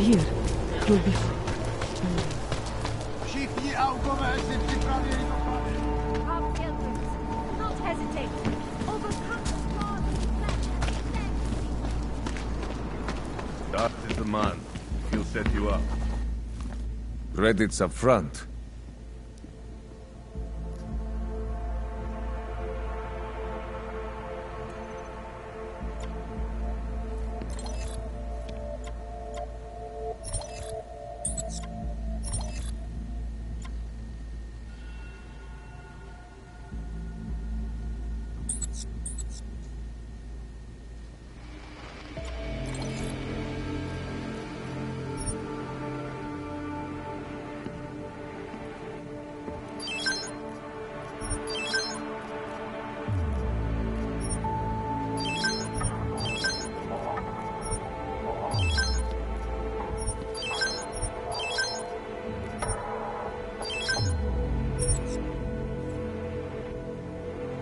here. You'll be fine. Not hesitate. Overcome the flaws. That is the man. He'll set you up. Credits up front.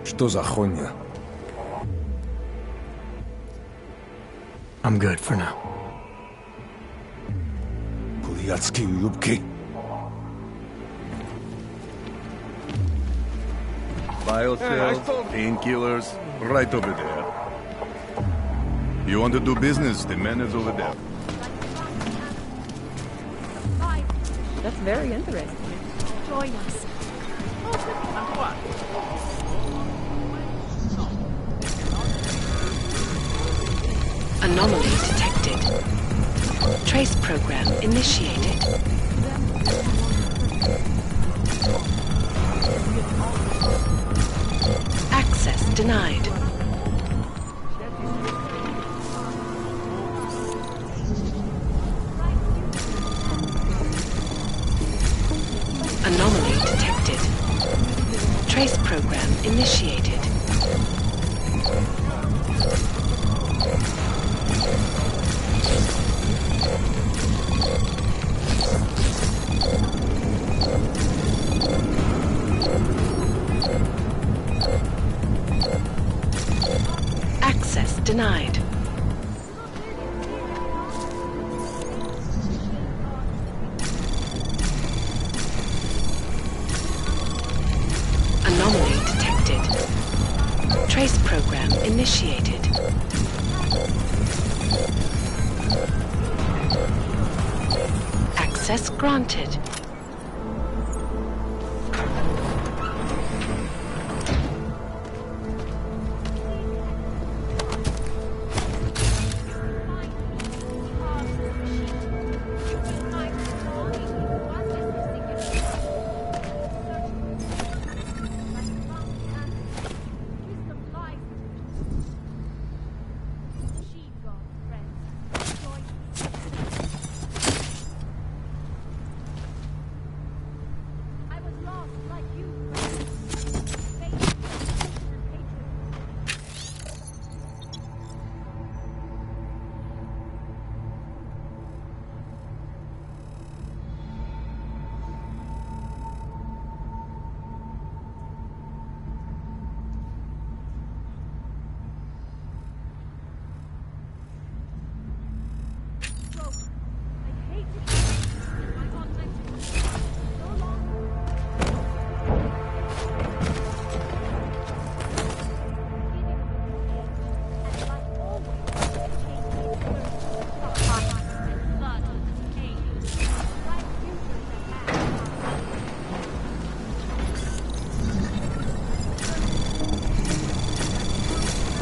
Что за хуйня? I'm good for now. Хуяцкие юбки. Biocells, painkillers, right over there. You want to do business? The man is over there. That's very interesting. Join us. Anomaly detected. Trace program initiated. Access denied. Anomaly detected. Trace program initiated. Access denied. Anomaly detected. Trace program initiated. Access granted.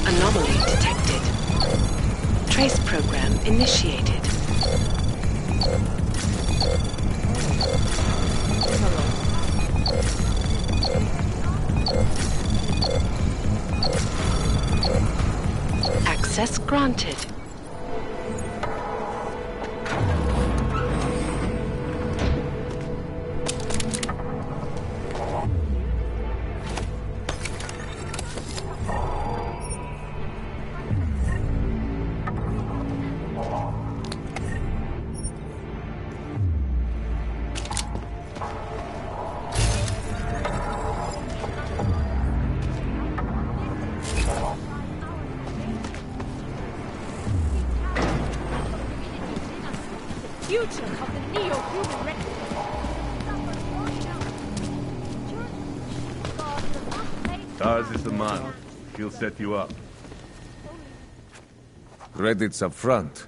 Anomaly detected. Trace program initiated. Access granted. Tars is the man. He'll set you up. Credits up front.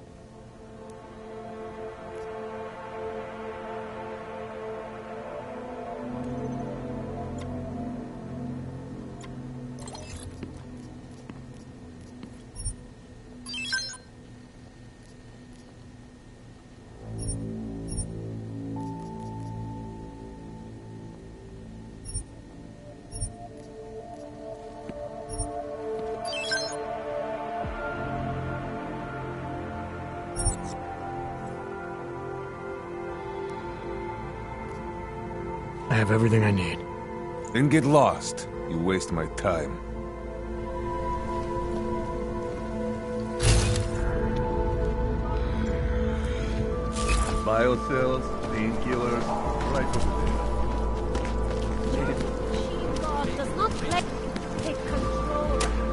I have everything I need. Then get lost. You waste my time. Biocells, painkillers, right over there. God does not let take control of destiny.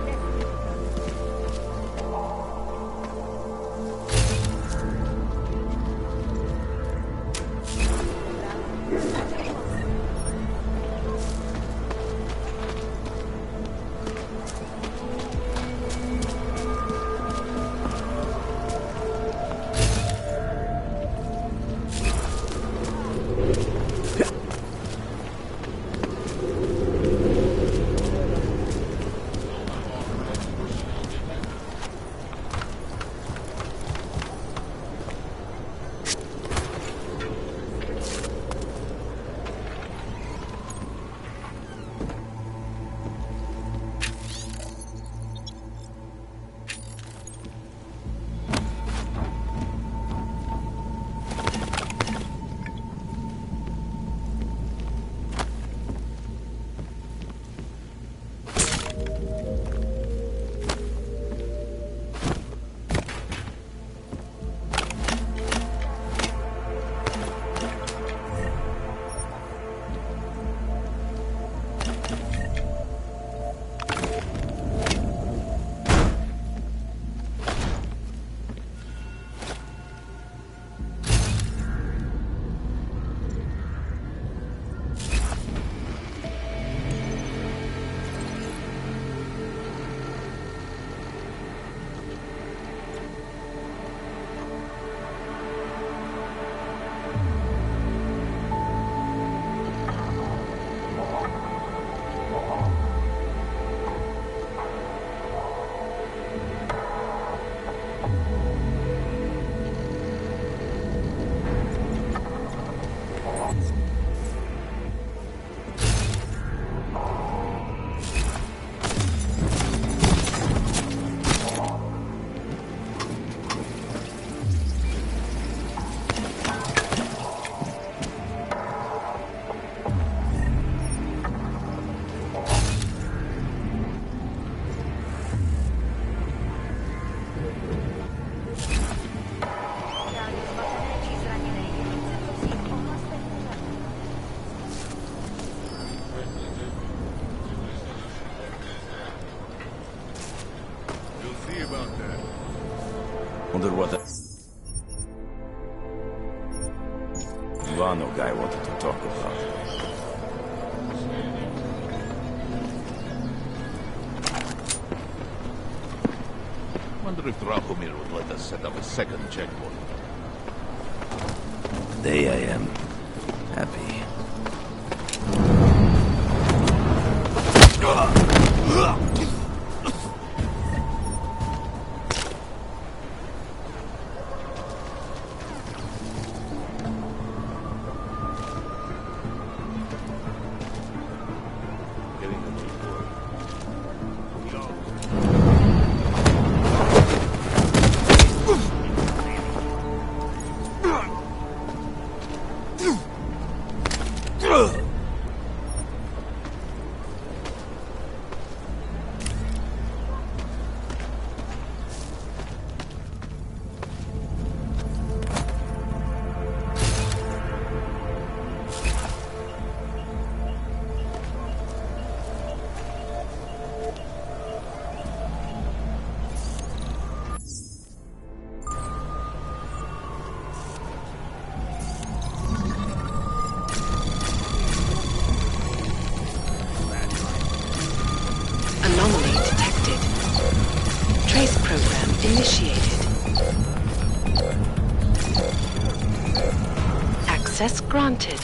Wonder what the Ivano guy wanted to talk about. Wonder if Drahomir would let us set up a second checkpoint. Today I am happy. initiated. Access granted.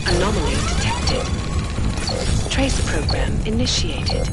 Anomaly detected. Trace program initiated.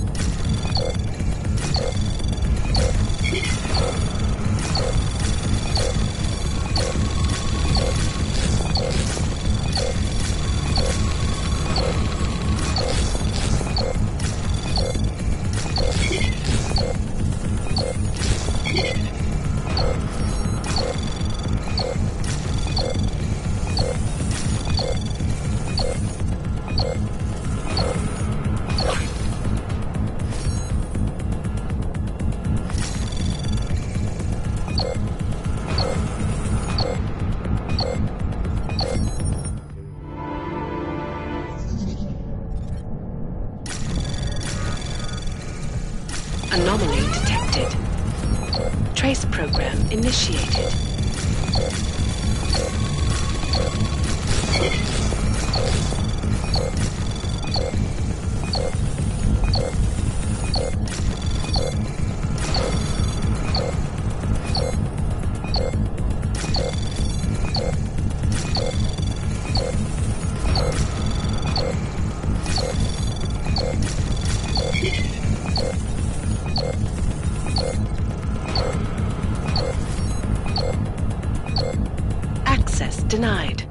Anomaly detected. Trace program initiated. Access denied.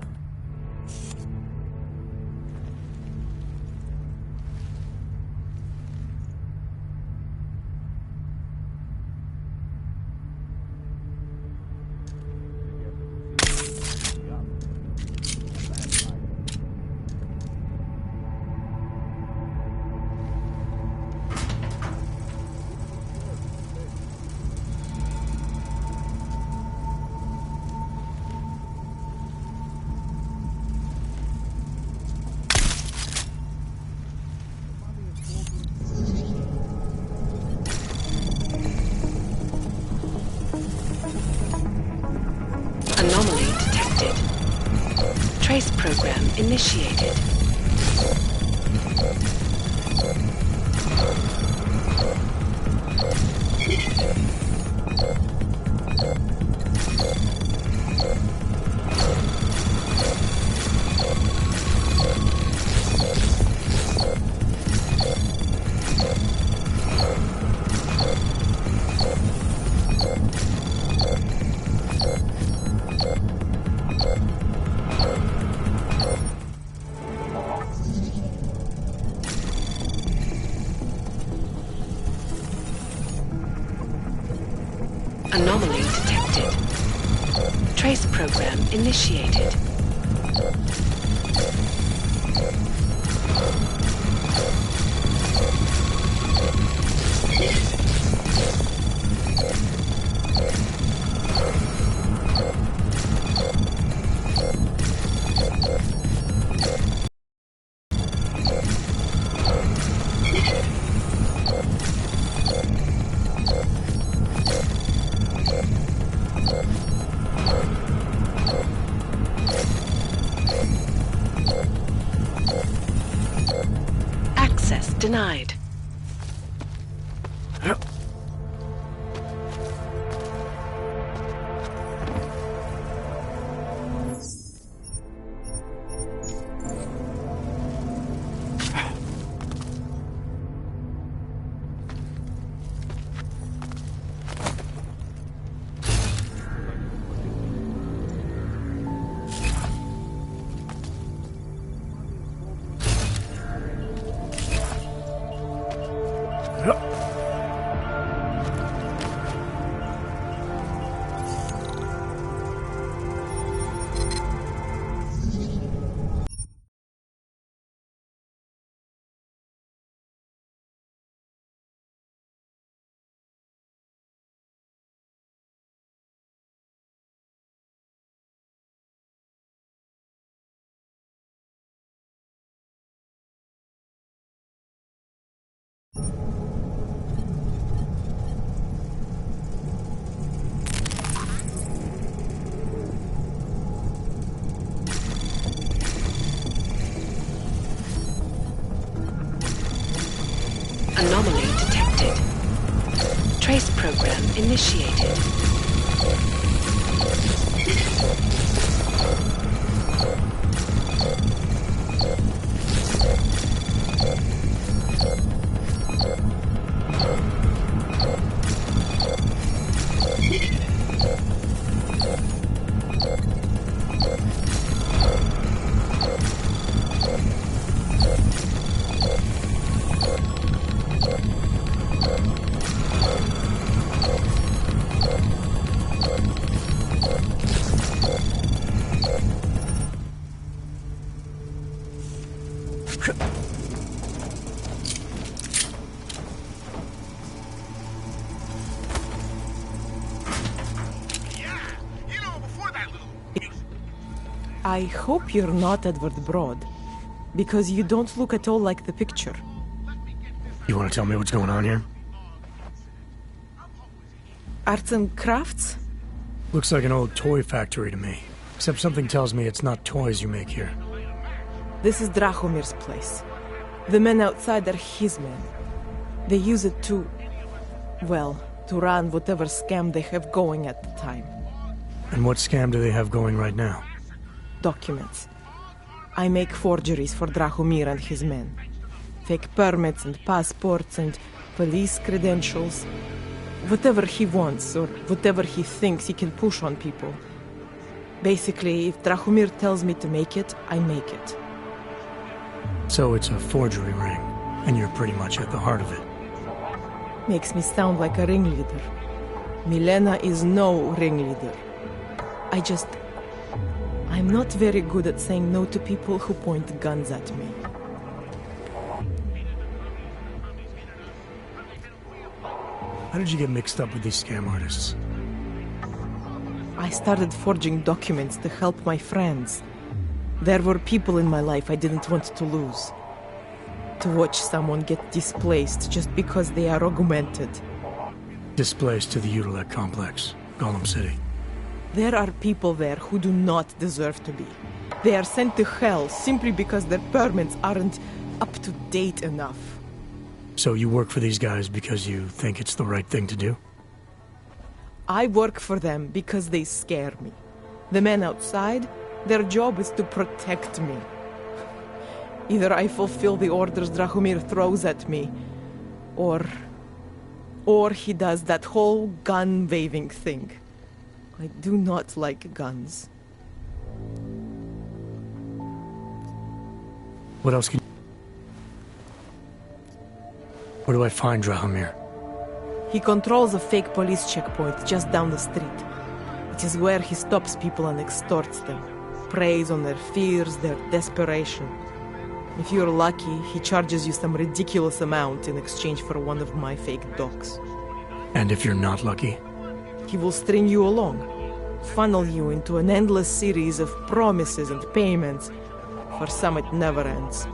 Anomaly detected. Trace program initiated. Anomaly detected. Trace program initiated. Access denied. Trace program initiated. I hope you're not Edward Broad, because you don't look at all like the picture. You want to tell me what's going on here? Arts and crafts? Looks like an old toy factory to me. Except something tells me it's not toys you make here. This is Drahomir's place. The men outside are his men. They use it to... well, to run whatever scam they have going at the time. And what scam do they have going right now? Documents. I make forgeries for Drahomir and his men. Fake permits and passports and police credentials. Whatever he wants, or whatever he thinks he can push on people. Basically, if Drahomir tells me to make it, I make it. So it's a forgery ring, and you're pretty much at the heart of it. Makes me sound like a ringleader. Milena is no ringleader. I'm not very good at saying no to people who point guns at me. How did you get mixed up with these scam artists? I started forging documents to help my friends. There were people in my life I didn't want to lose. To watch someone get displaced just because they are augmented. Displaced to the Utilec complex, Golem City. There are people there who do not deserve to be. They are sent to hell simply because their permits aren't up to date enough. So you work for these guys because you think it's the right thing to do? I work for them because they scare me. The men outside, their job is to protect me. Either I fulfill the orders Drahomir throws at me, or he does that whole gun-waving thing. I do not like guns. What else can... Where do I find Drahomir? He controls a fake police checkpoint just down the street. It is where he stops people and extorts them. Preys on their fears, their desperation. If you're lucky, he charges you some ridiculous amount in exchange for one of my fake docs. And if you're not lucky? He will string you along, funnel you into an endless series of promises and payments. For some, it never ends.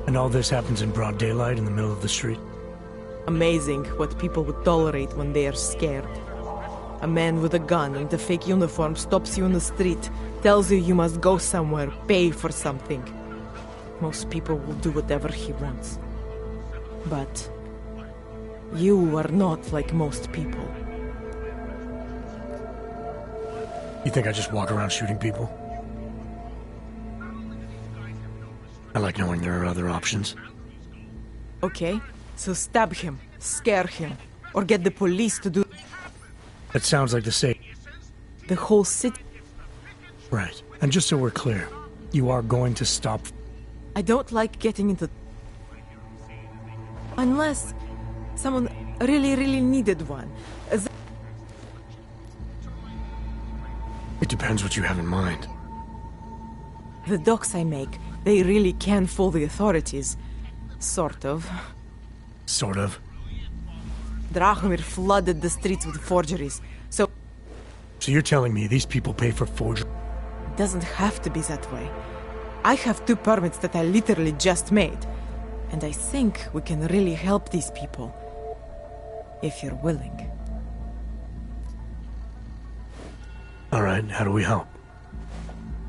And all this happens in broad daylight in the middle of the street? Amazing what people would tolerate when they are scared. A man with a gun and a fake uniform stops you in the street, tells you you must go somewhere, pay for something. Most people will do whatever he wants. But you are not like most people. You think I just walk around shooting people? I like knowing there are other options. Okay, so stab him, scare him, or get the police to do... That sounds like the same... The whole city... Right. And just so we're clear, you are going to stop... I don't like getting into... Unless someone really needed one. It depends what you have in mind. The docs I make, they really can fool the authorities. Sort of. Sort of. Drahomir flooded the streets with forgeries, so... So you're telling me these people pay for forgery? It doesn't have to be that way. I have 2 permits that I literally just made. And I think we can really help these people. If you're willing. Alright, how do we help?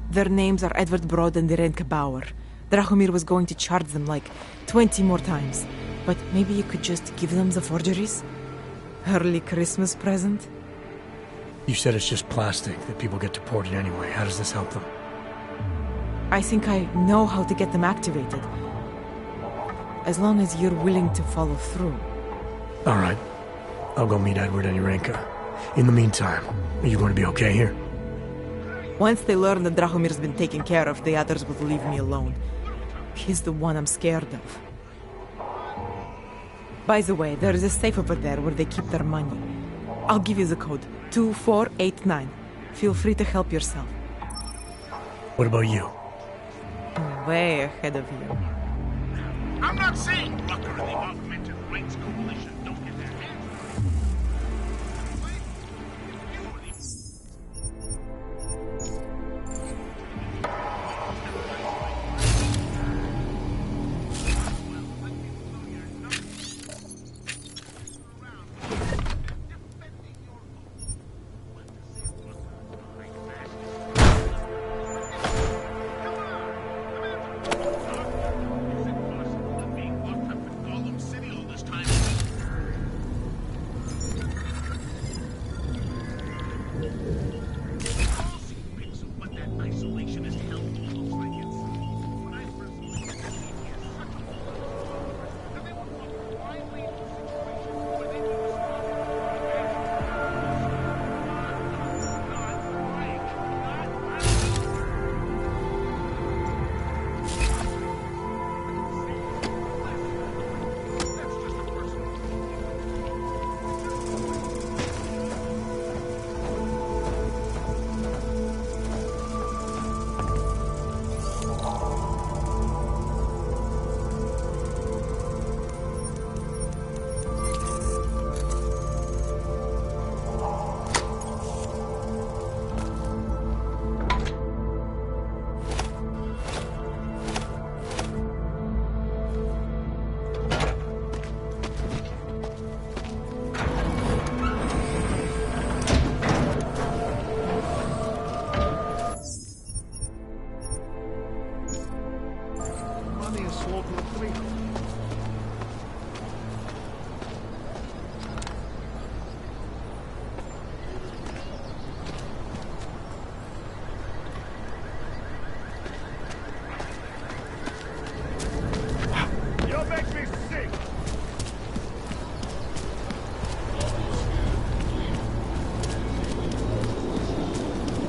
Their names are Edward Broad and Irenka Bauer. Drahomir was going to charge them like 20 more times. But maybe you could just give them the forgeries? Early Christmas present? You said it's just plastic, that people get deported anyway. How does this help them? I think I know how to get them activated. As long as you're willing to follow through. All right. I'll go meet Edward and Yurenka. In the meantime, are you going to be okay here? Once they learn that Drahomir's been taken care of, the others will leave me alone. He's the one I'm scared of. By the way, there is a safe over there where they keep their money. I'll give you the code. 2489. Feel free to help yourself. What about you? Way ahead of you. I'm not saying Rucker and the Augmented Rights Coalition don't get their hands on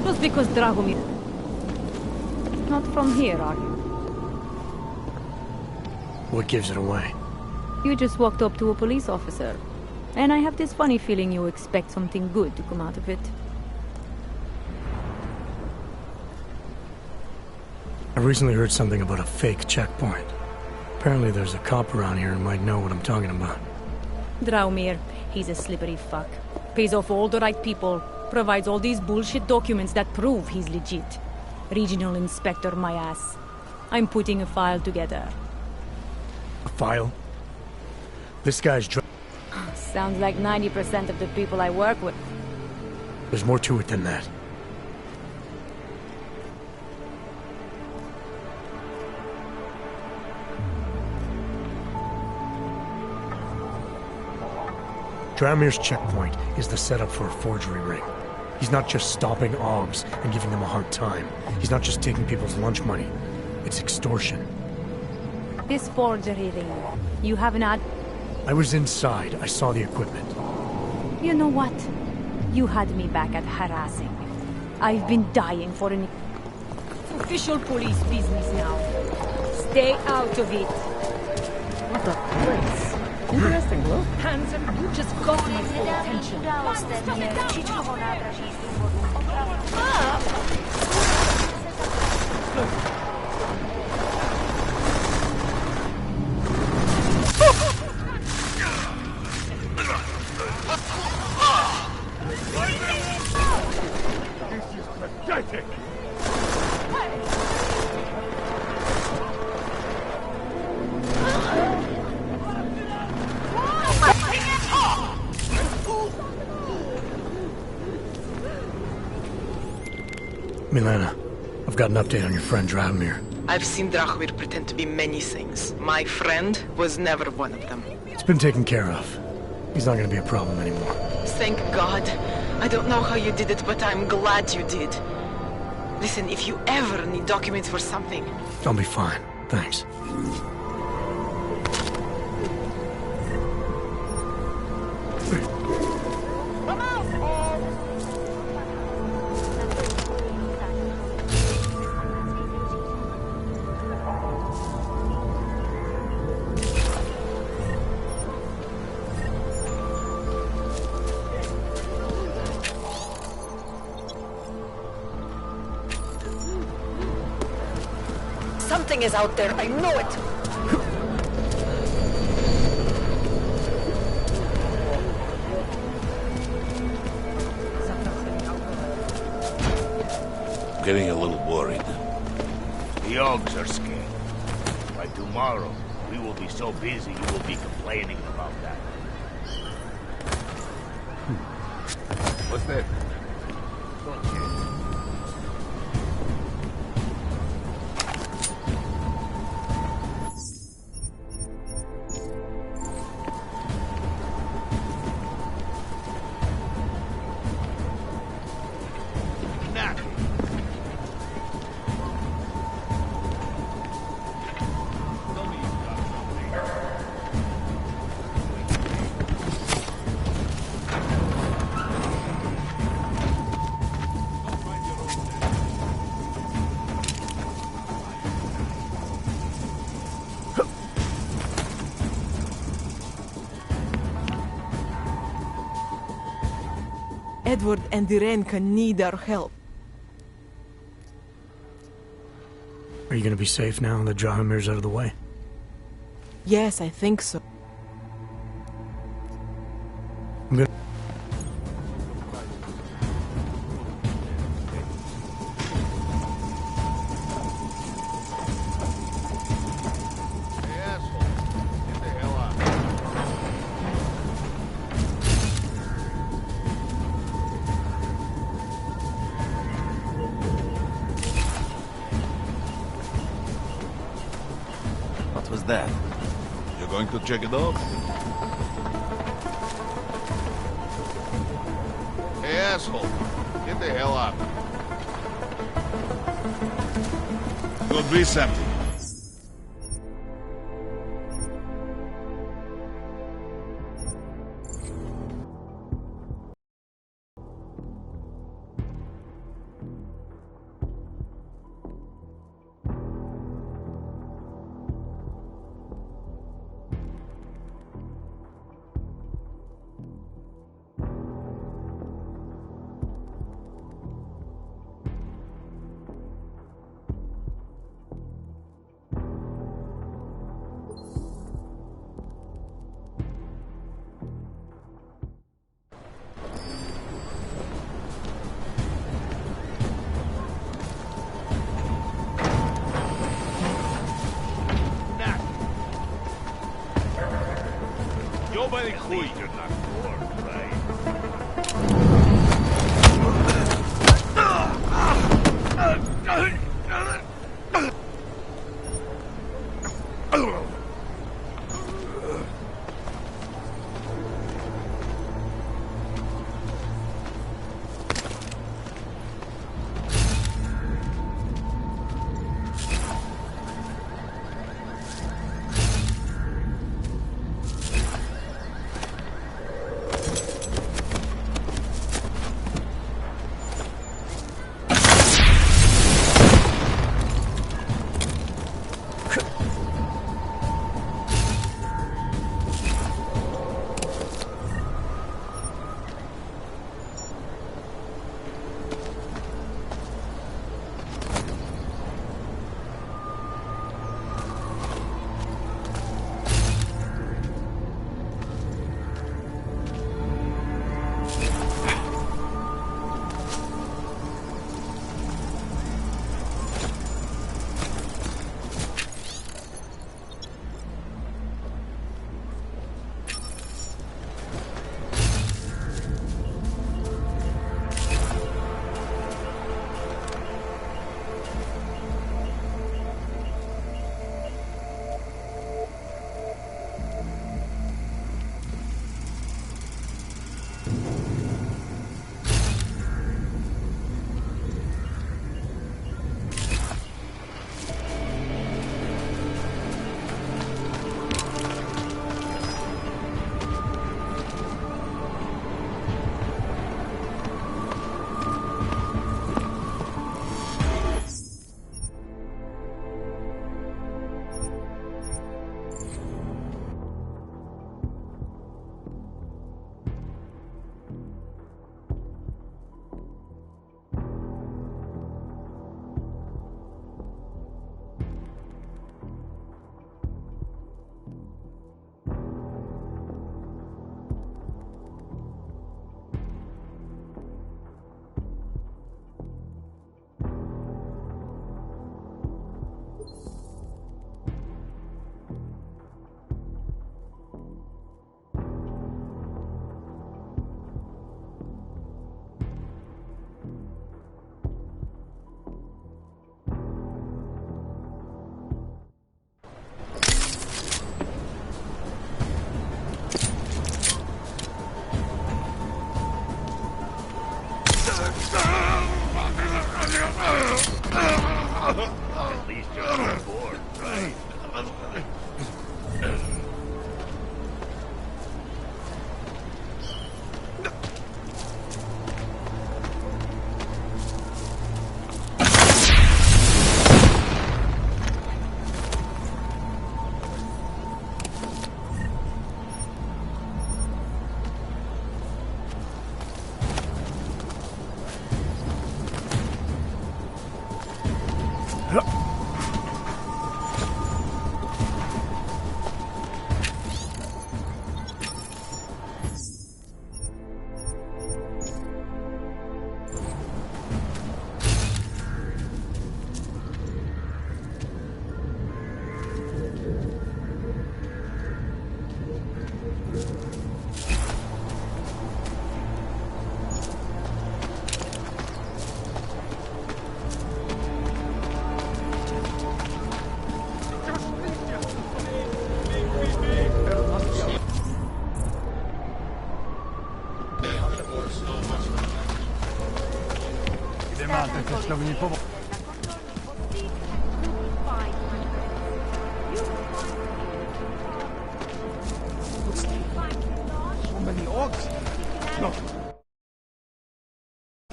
Just because Dragomir... Not from here, are you? What gives it away? You just walked up to a police officer. And I have this funny feeling you expect something good to come out of it. I recently heard something about a fake checkpoint. Apparently there's a cop around here who might know what I'm talking about. Draumir, he's a slippery fuck. Pays off all the right people. Provides all these bullshit documents that prove he's legit. Regional inspector, my ass. I'm putting a file together. A file? This guy's Sounds like 90% of the people I work with. There's more to it than that. Draumir's checkpoint is the setup for a forgery ring. He's not just stopping Augs and giving them a hard time. He's not just taking people's lunch money. It's extortion. This forgery ring, you have not... I was inside. I saw the equipment. You know what? You had me back at harassing. I've been dying for an... official police business now. Stay out of it. What a place. Interesting, look. Handsome, you just got my full attention. This is pathetic! Milena, I've got an update on your friend Draumir. I've seen Drahomir pretend to be many things. My friend was never one of them. It's been taken care of. He's not gonna be a problem anymore. Thank God. I don't know how you did it, but I'm glad you did. Listen, if you ever need documents for something... I'll be fine. Thanks. Something is out there, I know it! Getting a little worried. The Ogs are scared. By tomorrow, we will be so busy you will be complaining about that. What's that? Edward and Irenka need our help. Are you gonna be safe now that Drahomir's out of the way? Yes, I think so. I'm gonna... Hey, asshole. Get the hell out. What was that? You're going to check it out? Hey, asshole. Get the hell out. Could be something. Nobody quit. You're not bored, right?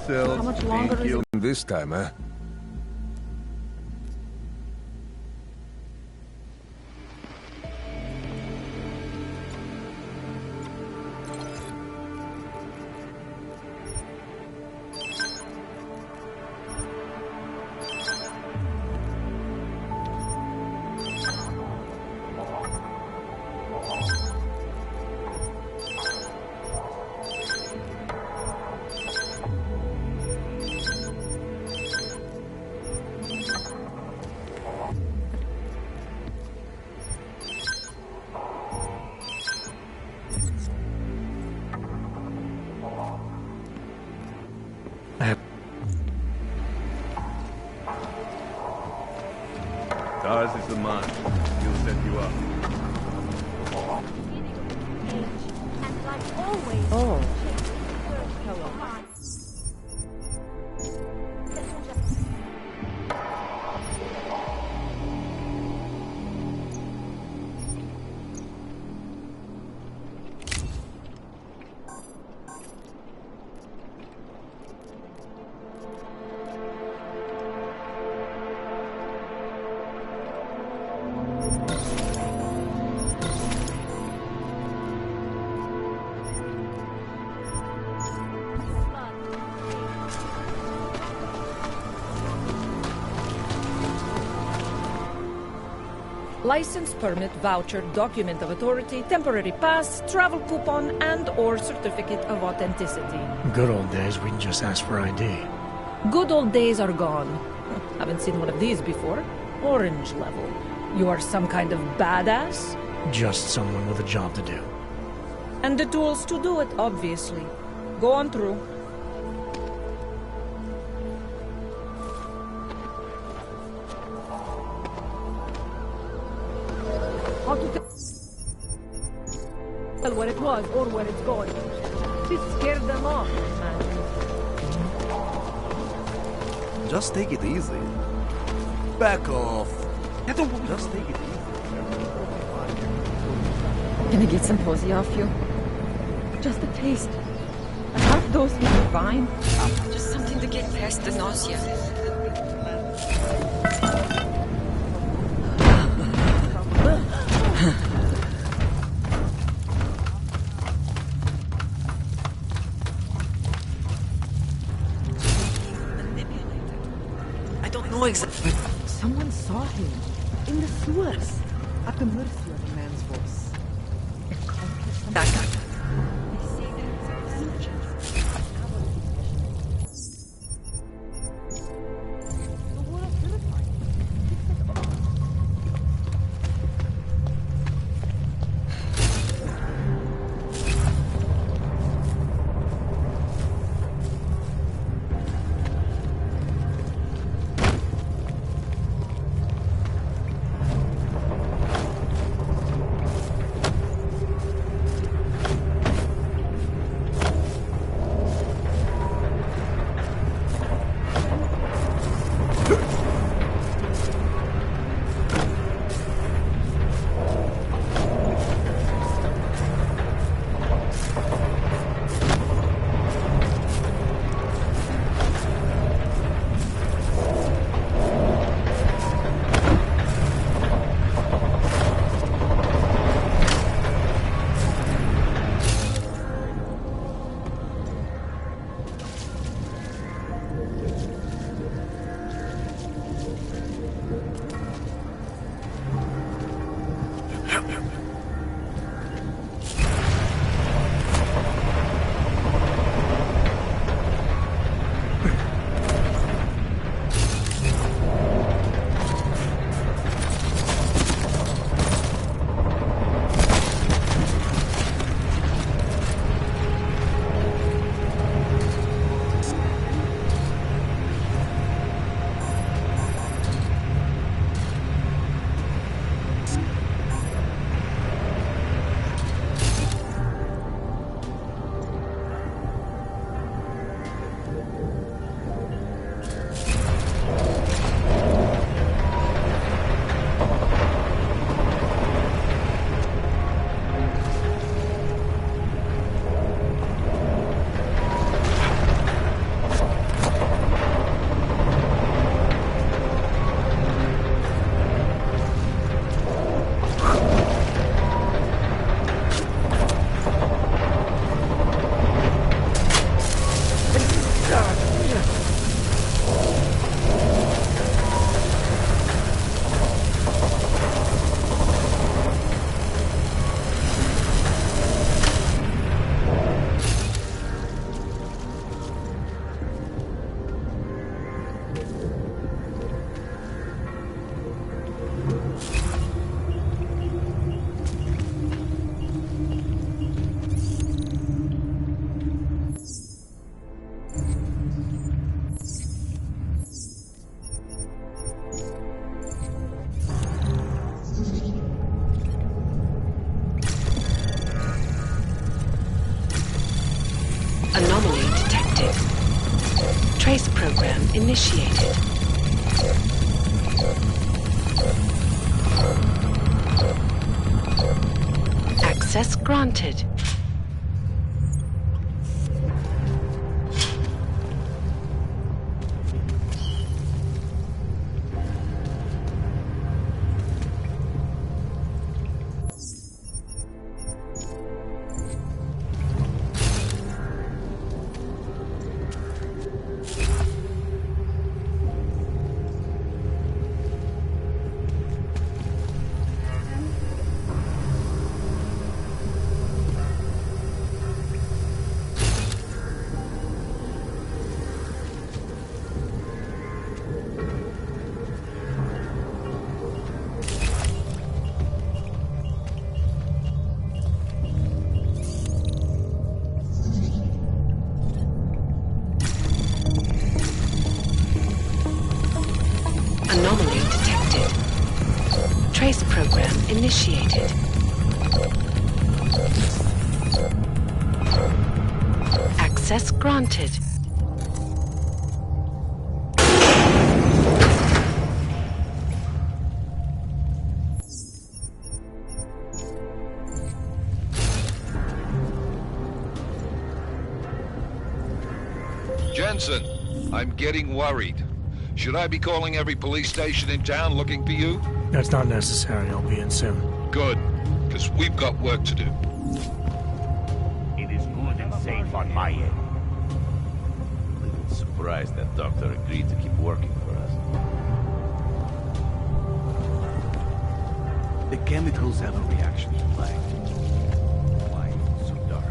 Cells, How much longer is it? This time, eh? Tars is the man. He'll set you up. And like always, Oh. License, permit, voucher, document of authority, temporary pass, travel coupon, and/or certificate of authenticity. Good old days, we'd just ask for ID. Good old days are gone. Haven't seen one of these before. Orange level. You are some kind of badass? Just someone with a job to do. And the tools to do it, obviously. Go on through. How to tell where it was or where it's going. This scared them off, man. Just take it easy. Back off. Just take it easy. Can I get some posy off you? Just a taste. A half dose will be fine. Just something to get past the nausea. I don't know exactly. Someone saw him in the sewers at the mercy of a man's voice. Back. initiated. Access granted. Anomaly detected. Trace program initiated. Access granted. Jensen, I'm getting worried. Should I be calling every police station in town looking for you? That's not necessary. I'll be in soon. Good, because we've got work to do. It is good and safe on my end. Little surprised that doctor agreed to keep working for us. The chemicals have a reaction to light. Why so dark?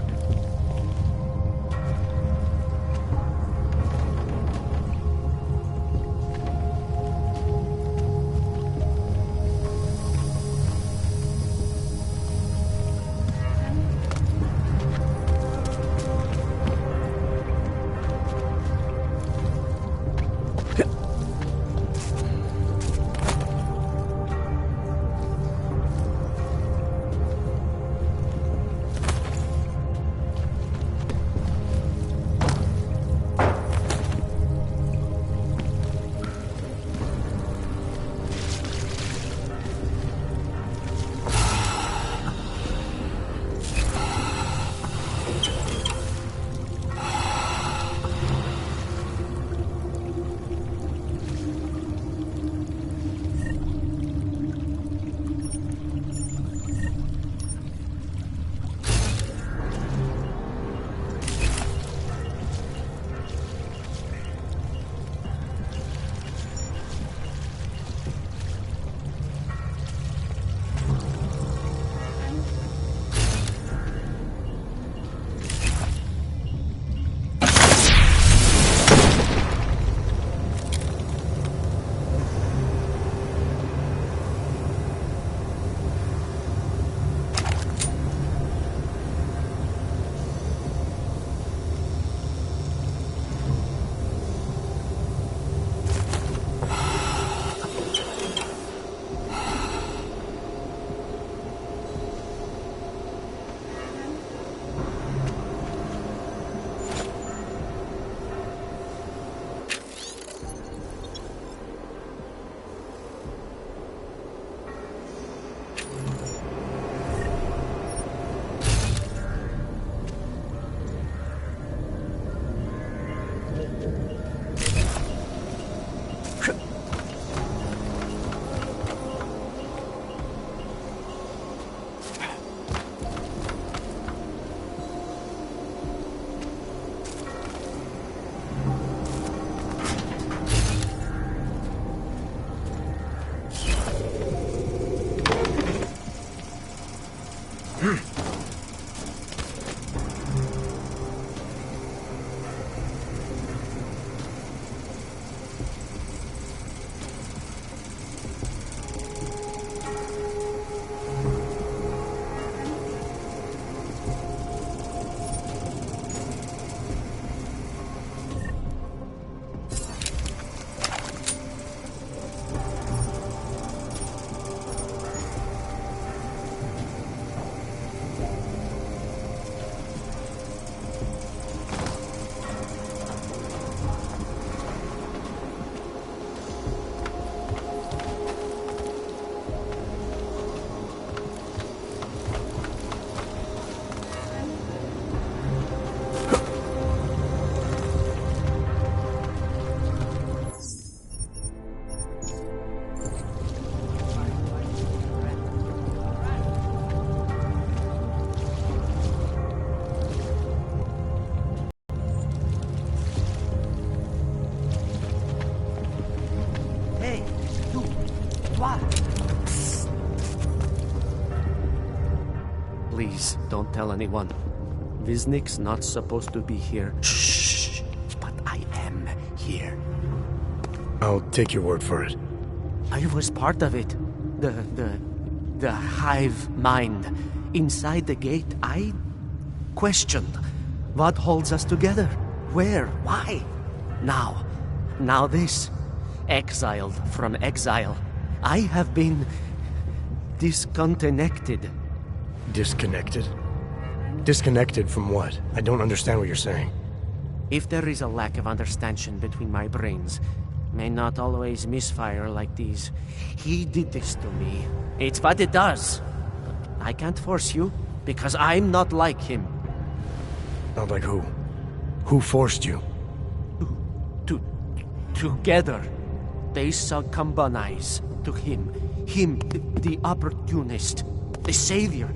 Please, don't tell anyone. Viznik's not supposed to be here. Shh! But I am here. I'll take your word for it. I was part of it. The hive mind. Inside the gate, I questioned what holds us together. Where? Why? Now this. Exiled from exile. I have been disconnected. Disconnected? Disconnected from what? I don't understand what you're saying. If there is a lack of understanding between my brains, may not always misfire like these. He did this to me. It's what it does. I can't force you, because I'm not like him. Not like who? Who forced you? Together, they succumbanize to him. Him, the opportunist, the savior,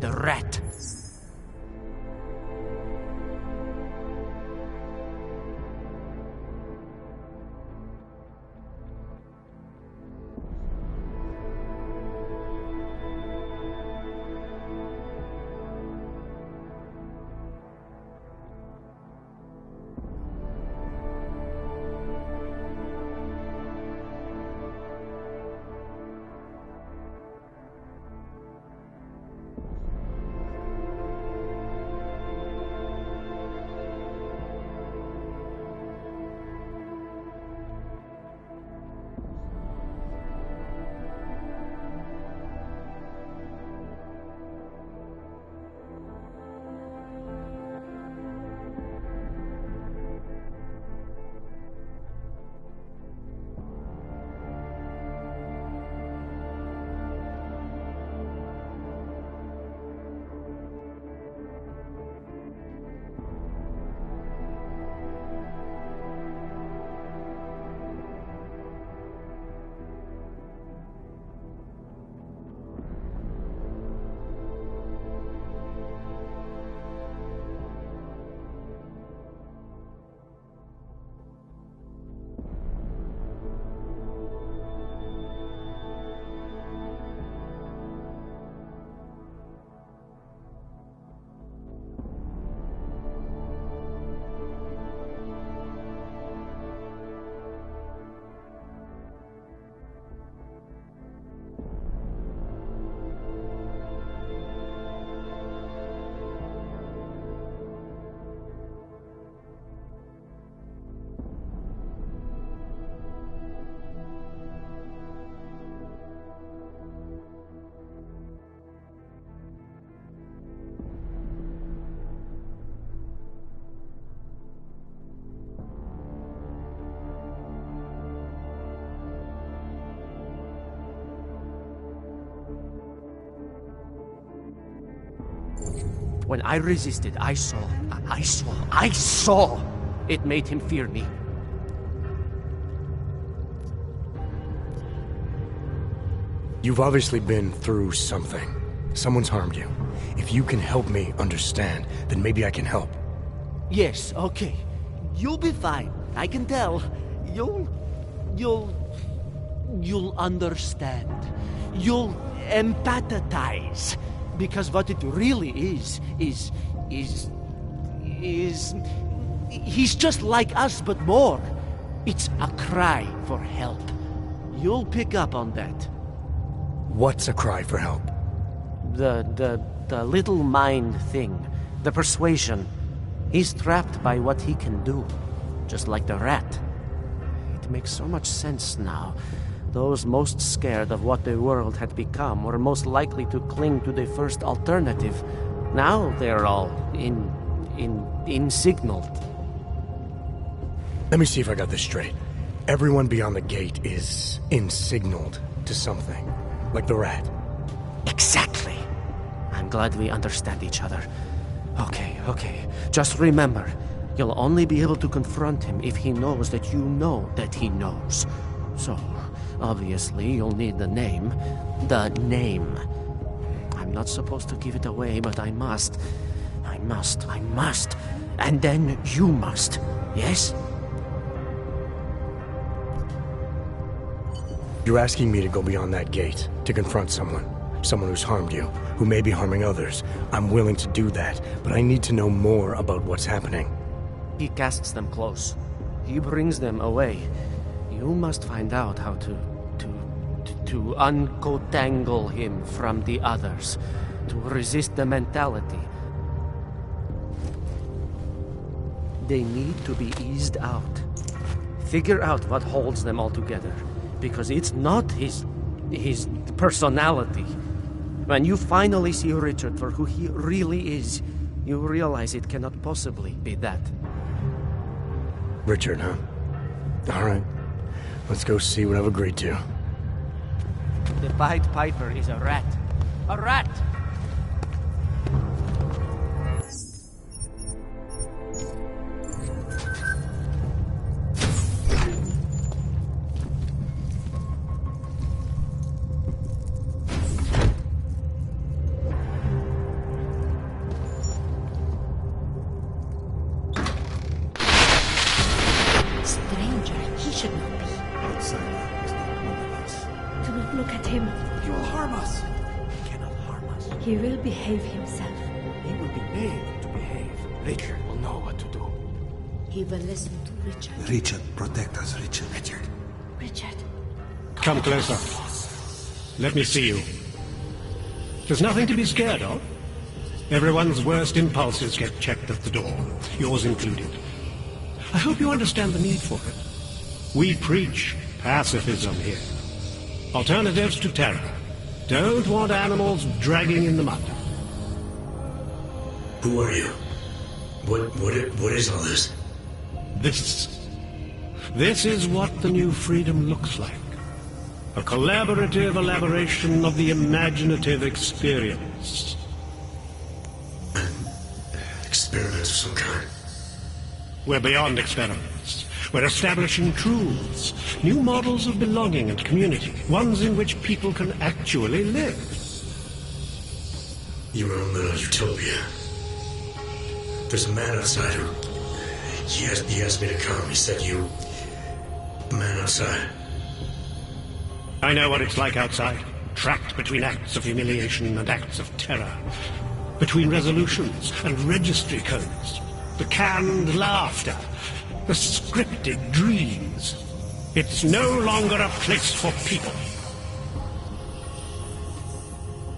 the rat. When I resisted, I saw. It made him fear me. You've obviously been through something. Someone's harmed you. If you can help me understand, then maybe I can help. Yes, okay. You'll be fine. I can tell. You'll understand. You'll empathize. Because what it really is he's just like us, but more. It's a cry for help. You'll pick up on that. What's a cry for help? The little mind thing. The persuasion. He's trapped by what he can do. Just like the rat. It makes so much sense now. Those most scared of what the world had become were most likely to cling to the first alternative. Now they're all insignaled. Let me see if I got this straight. Everyone beyond the gate is insignaled to something. Like the rat. Exactly. I'm glad we understand each other. Okay. Just remember, you'll only be able to confront him if he knows that you know that he knows. So, obviously, you'll need the name. The name. I'm not supposed to give it away, but I must. And then you must. Yes? You're asking me to go beyond that gate, to confront someone. someone who's harmed you, who may be harming others. I'm willing to do that, but I need to know more about what's happening. He casts them close. He brings them away. You must find out how to uncotangle him from the others, to resist the mentality. They need to be eased out. Figure out what holds them all together, because it's not his personality. When you finally see Richard for who he really is, you realize it cannot possibly be that. Richard, huh? All right. Let's go see what I've agreed to. The Pied Piper is a rat. A rat! He will behave himself. He will be made to behave. Richard will know what to do. He will listen to Richard. Richard, protect us, Richard. Richard. Come closer. Let me see you. There's nothing to be scared of. Everyone's worst impulses get checked at the door, yours included. I hope you understand the need for it. We preach pacifism here. Alternatives to terror. Don't want animals dragging in the mud. Who are you? What is all this? This is what the new freedom looks like. A collaborative elaboration of the imaginative experience. An experiment of some kind. We're beyond experiments. We're establishing truths, new models of belonging and community, ones in which people can actually live. Your own little utopia. There's a man outside who... He asked me to come. He said you... A man outside. I know what it's like outside. Trapped between acts of humiliation and acts of terror. Between resolutions and registry codes. The canned laughter. The scripted dreams. It's no longer a place for people.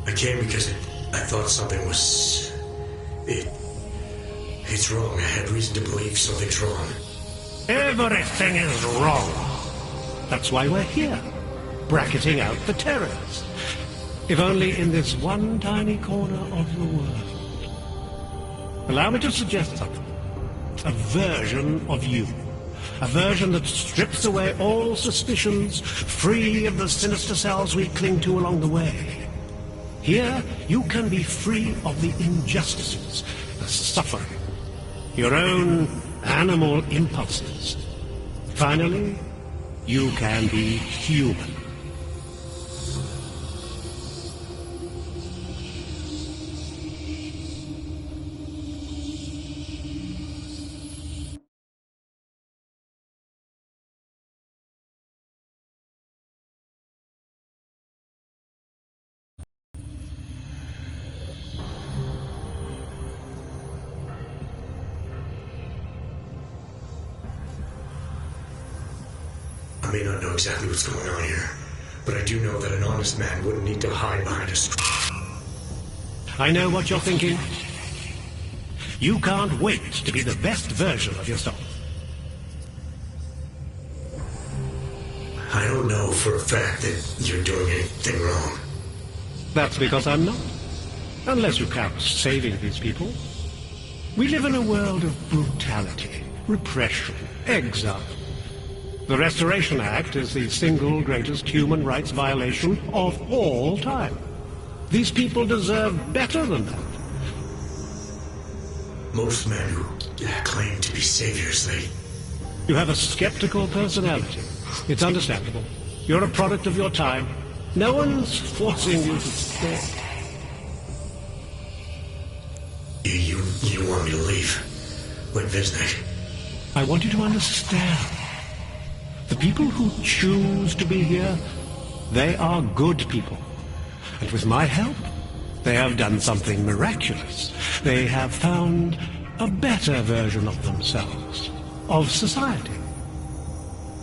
I came because I thought something was... It's wrong. I had reason to believe something's wrong. Everything is wrong. That's why we're here. Bracketing out the terrors. If only in this one tiny corner of the world. Allow me to suggest something. A version of you. A version that strips away all suspicions, free of the sinister cells we cling to along the way. Here, you can be free of the injustices, the suffering, your own animal impulses. Finally, you can be human. I may not know exactly what's going on here, but I do know that an honest man wouldn't need to hide behind a screen. I know what you're thinking. You can't wait to be the best version of yourself. I don't know for a fact that you're doing anything wrong. That's because I'm not. Unless you count saving these people. We live in a world of brutality, repression, exile. The Restoration Act is the single greatest human rights violation of all time. These people deserve better than that. Most men who claim to be saviors, You have a skeptical personality. It's understandable. You're a product of your time. No one's forcing you to stay. You want me to leave? Like Visnik? I want you to understand. The people who choose to be here, they are good people. And with my help, they have done something miraculous. They have found a better version of themselves, of society.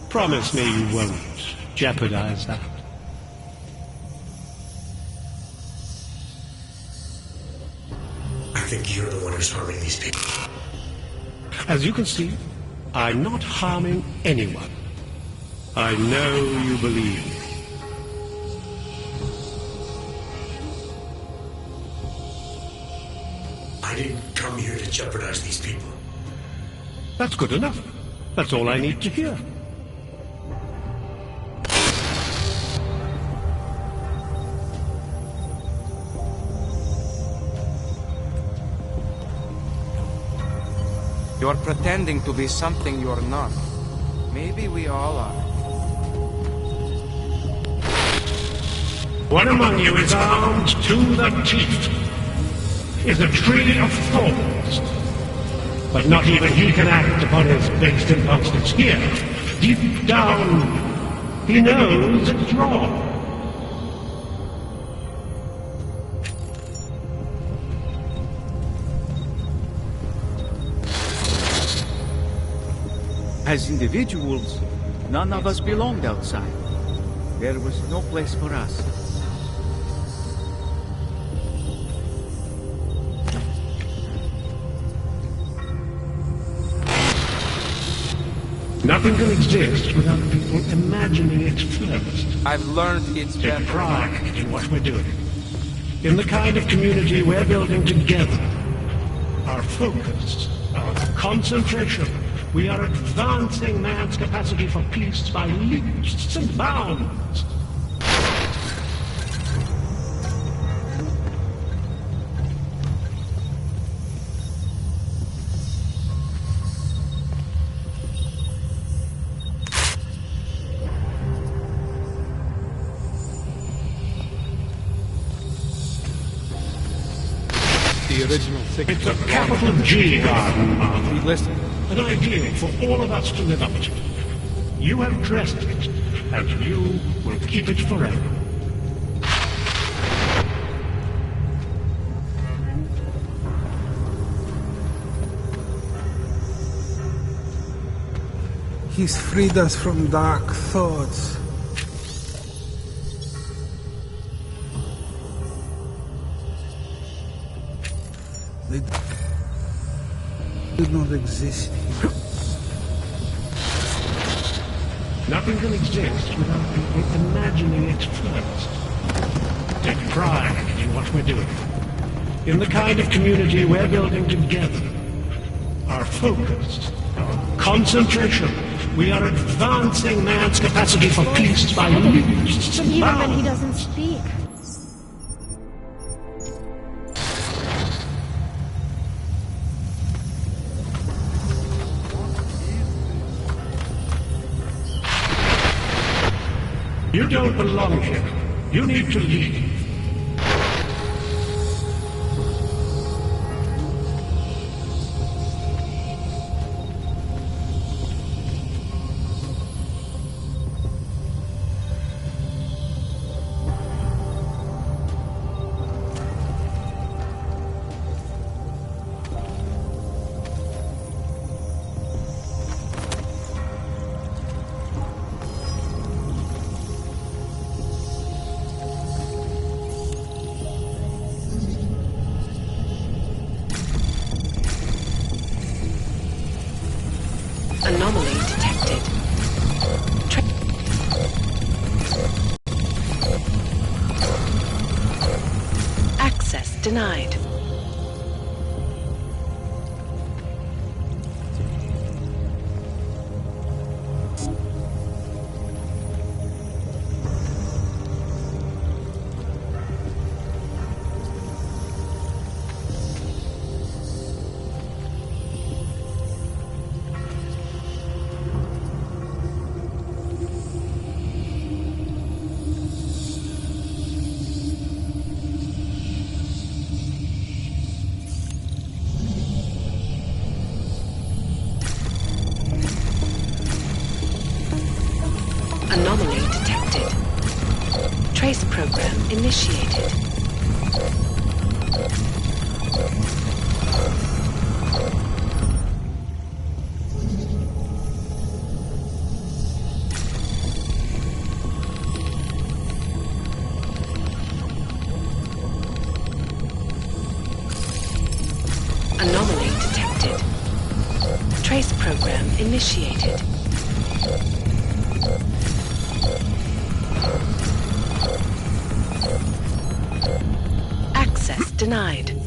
Promise me you won't jeopardize that. I think you're the one who's harming these people. As you can see, I'm not harming anyone. I know you believe me. I didn't come here to jeopardize these people. That's good enough. That's all I need to hear. You're pretending to be something you're not. Maybe we all are. One among you is armed to the teeth. Is a tree of thorns. But not even he can act upon his based impulses here. Deep down, he knows it's wrong. As individuals, none of us belonged outside. There was no place for us. Nothing can exist without people imagining it first. I've learned it's better. Take pride in what we're doing. In the kind of community we're building together. Our focus, our concentration. We are advancing man's capacity for peace by leaps and bounds. The original signature. It's a capital G garden, Martha. Listen. An ideal for all of us to live up to. You have dressed it, and you will keep it forever. He's freed us from dark thoughts. They do not exist here. Nothing can exist without people imagining it first. Take pride in what we're doing. In the kind of community we're building together. Our focus, our concentration. We are advancing man's capacity for peace by leaps and Even bounds. when he doesn't speak. You don't belong here. You need to leave. Anomaly detected. Access denied. Anomaly detected. Trace program initiated. initiated. Access denied.